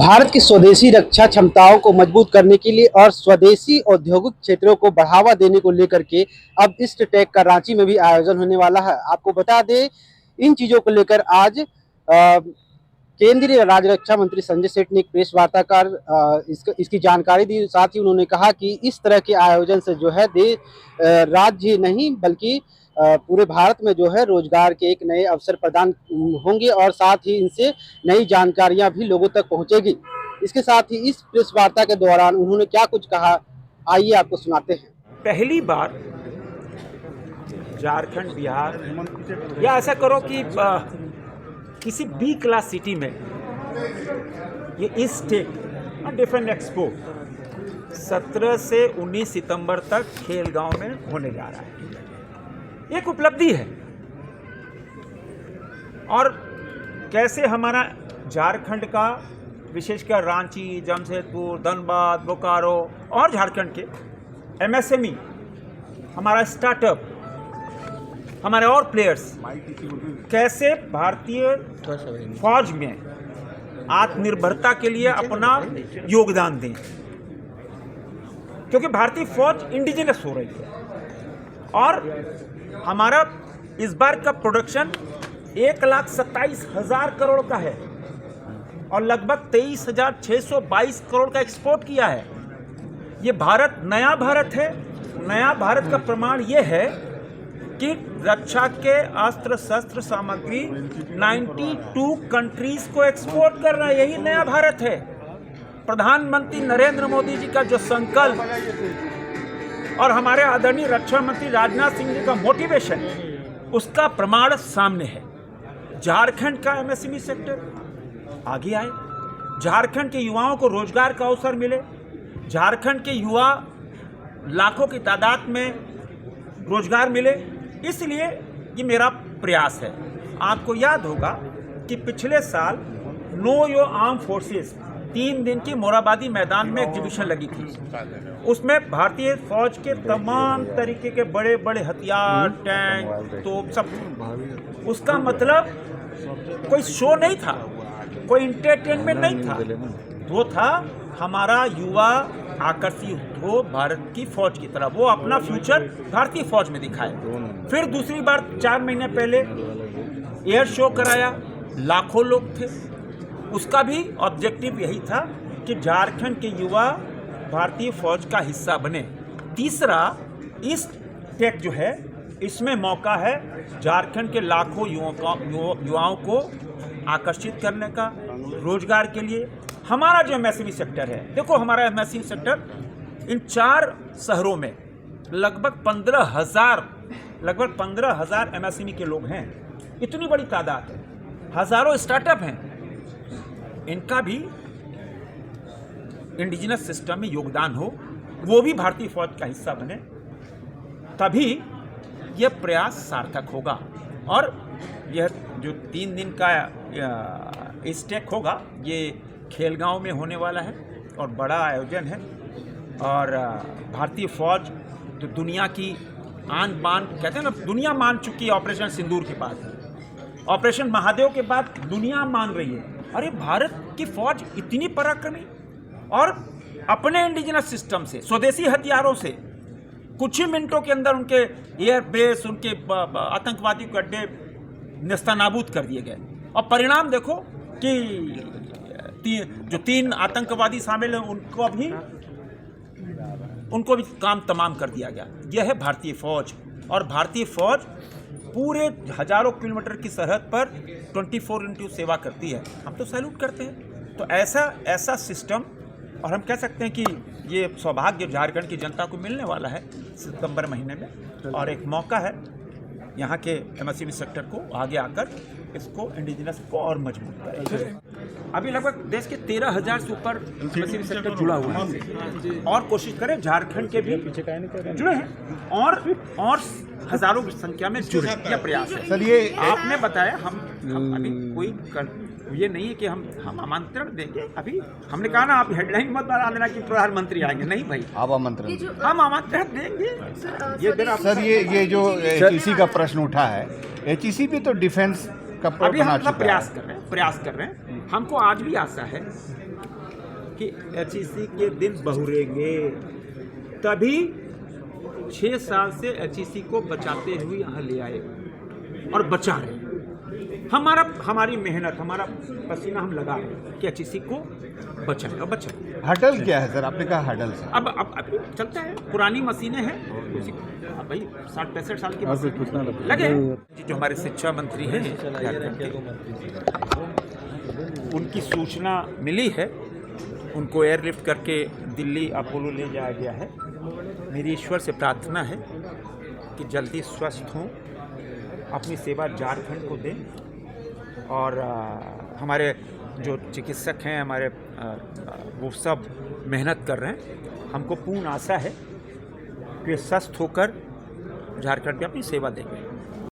भारत की स्वदेशी रक्षा क्षमताओं को मजबूत करने के लिए और स्वदेशी औद्योगिक क्षेत्रों को बढ़ावा देने को लेकर के अब ईस्टटेक का रांची में भी आयोजन होने वाला है। आपको बता दें, इन चीजों को लेकर आज केंद्रीय राज्य रक्षा मंत्री संजय सेठ ने एक प्रेस वार्ता कर इसकी जानकारी दी। साथ ही उन्होंने कहा कि इस तरह के आयोजन से जो है राज्य नहीं बल्कि पूरे भारत में जो है रोजगार के एक नए अवसर प्रदान होंगे और साथ ही इनसे नई जानकारियां भी लोगों तक पहुंचेगी। इसके साथ ही इस प्रेस वार्ता के दौरान उन्होंने क्या कुछ कहा, आइए आपको सुनाते हैं। पहली बार झारखंड, बिहार या ऐसा करो कि किसी बी क्लास सिटी में ये ईस्टटेक डिफेंस एक्सपो 17 से 19 सितंबर तक खेलगांव में होने जा रहा है। एक उपलब्धि है। और कैसे हमारा झारखंड का, विशेषकर रांची, जमशेदपुर, धनबाद, बोकारो और झारखंड के एमएसएमई, हमारा स्टार्टअप, हमारे और प्लेयर्स कैसे भारतीय फौज में आत्मनिर्भरता के लिए अपना योगदान दें, क्योंकि भारतीय फौज इंडिजिनस हो रही है। और हमारा इस बार का प्रोडक्शन 1,27,000 करोड़ का है और लगभग 23,622 करोड़ का एक्सपोर्ट किया है। ये भारत नया भारत है। नया भारत का प्रमाण ये है कि रक्षा के अस्त्र शस्त्र सामग्री 92 कंट्रीज को एक्सपोर्ट कर रहा है। यही नया भारत है। प्रधानमंत्री नरेंद्र मोदी जी का जो संकल्प और हमारे आदरणीय रक्षा मंत्री राजनाथ सिंह जी का मोटिवेशन, उसका प्रमाण सामने है। झारखंड का एमएसएमई सेक्टर आगे आए, झारखंड के युवाओं को रोजगार का अवसर मिले, झारखंड के युवा लाखों की तादाद में रोजगार मिले। इसलिए ये मेरा प्रयास है। आपको याद होगा कि पिछले साल नो योर आर्म फोर्सेस 3 दिन की मोराबादी मैदान में एग्जीबिशन लगी थी। उसमें भारतीय फौज के तमाम तरीके के बड़े बड़े हथियार, टैंक, तोप सब। उसका मतलब कोई शो नहीं था, कोई इंटरटेनमेंट नहीं था। वो था हमारा युवा आकर्षित हो भारत की फौज की तरफ, वो अपना फ्यूचर भारतीय फौज में दिखाए। फिर दूसरी बार 4 महीने पहले एयर शो कराया, लाखों लोग थे। उसका भी ऑब्जेक्टिव यही था कि झारखंड के युवा भारतीय फौज का हिस्सा बने। तीसरा, ईस्टटेक जो है, इसमें मौका है झारखंड के लाखों युवाओं को आकर्षित करने का, रोजगार के लिए। हमारा जो एमएसएमई सेक्टर है, देखो हमारा एमएसएमई सेक्टर इन 4 शहरों में लगभग 15,000 एमएसएमई के लोग हैं। इतनी बड़ी तादाद है, हजारों स्टार्टअप हैं। इनका भी इंडिजिनस सिस्टम में योगदान हो, वो भी भारतीय फौज का हिस्सा बने, तभी यह प्रयास सार्थक होगा। और यह जो 3 दिन का ईस्टटेक होगा, ये खेलगांव में होने वाला है और बड़ा आयोजन है। और भारतीय फौज तो दुनिया की आन बान, कहते हैं ना, दुनिया मान चुकी है ऑपरेशन सिंदूर के बाद, ऑपरेशन महादेव के बाद दुनिया मान रही है। अरे भारत की फौज इतनी पराक्रमी और अपने इंडिजिनस सिस्टम से, स्वदेशी हथियारों से कुछ ही मिनटों के अंदर उनके एयरबेस, उनके आतंकवादी को अड्डे नेस्तनाबूद कर दिए गए। और परिणाम देखो कि जो 3 आतंकवादी शामिल हैं उनको भी काम तमाम कर दिया गया। यह है भारतीय फौज। और भारतीय फौज पूरे हजारों किलोमीटर की सरहद पर 24x7 सेवा करती है। हम तो सैल्यूट करते हैं। तो ऐसा सिस्टम, और हम कह सकते हैं कि ये सौभाग्य झारखंड की जनता को मिलने वाला है सितंबर महीने में। और एक मौका है यहाँ के एमएसएमई सेक्टर को आगे आकर इसको इंडिजिनस को और मजबूत करें। अभी लगभग देश के 13,000 से ऊपर एमएसएमई सेक्टर जुड़ा हुआ है और कोशिश करें झारखंड के भी जुड़े हैं और हजारों की संख्या में जुड़े। यह प्रयास है सर। ये आपने बताया, हम अभी कोई ये नहीं है कि हम आमंत्रण देंगे। अभी हमने कहा ना, आप हेडलाइन मत बना देना कि प्रधानमंत्री आएंगे। नहीं भाई, आप आमंत्रण, हम आमंत्रण देंगे। सर ये जो एचईसी का प्रश्न उठा है, एचईसी भी तो डिफेंस का अभी हम प्रयास कर रहे हैं। हमको आज भी आशा है कि एचईसी के दिन बहुरेंगे, तभी 6 साल से एचईसी को बचाते हुए यहाँ ले आए और बचा रहे। हमारी मेहनत, हमारा पसीना हम लगा रहे हैं कि एचईसी को बचाए और बचाए। हडल क्या है सर? आपने कहा हडल सर। अब चलता है, पुरानी मशीनें हैं, अब भाई 60-65 साल की मशीनें लगे हैं। जो हमारे शिक्षा मंत्री हैं झारखंड के, उनकी सूचना मिली है, उनको एयरलिफ्ट करके दिल्ली अपोलो ले जाया गया है। मेरी ईश्वर से प्रार्थना है कि जल्दी स्वस्थ हों, अपनी सेवा झारखंड को दें, और हमारे जो चिकित्सक हैं हमारे वो सब मेहनत कर रहे हैं। हमको पूर्ण आशा है कि स्वस्थ होकर झारखंड में अपनी सेवा देंगे।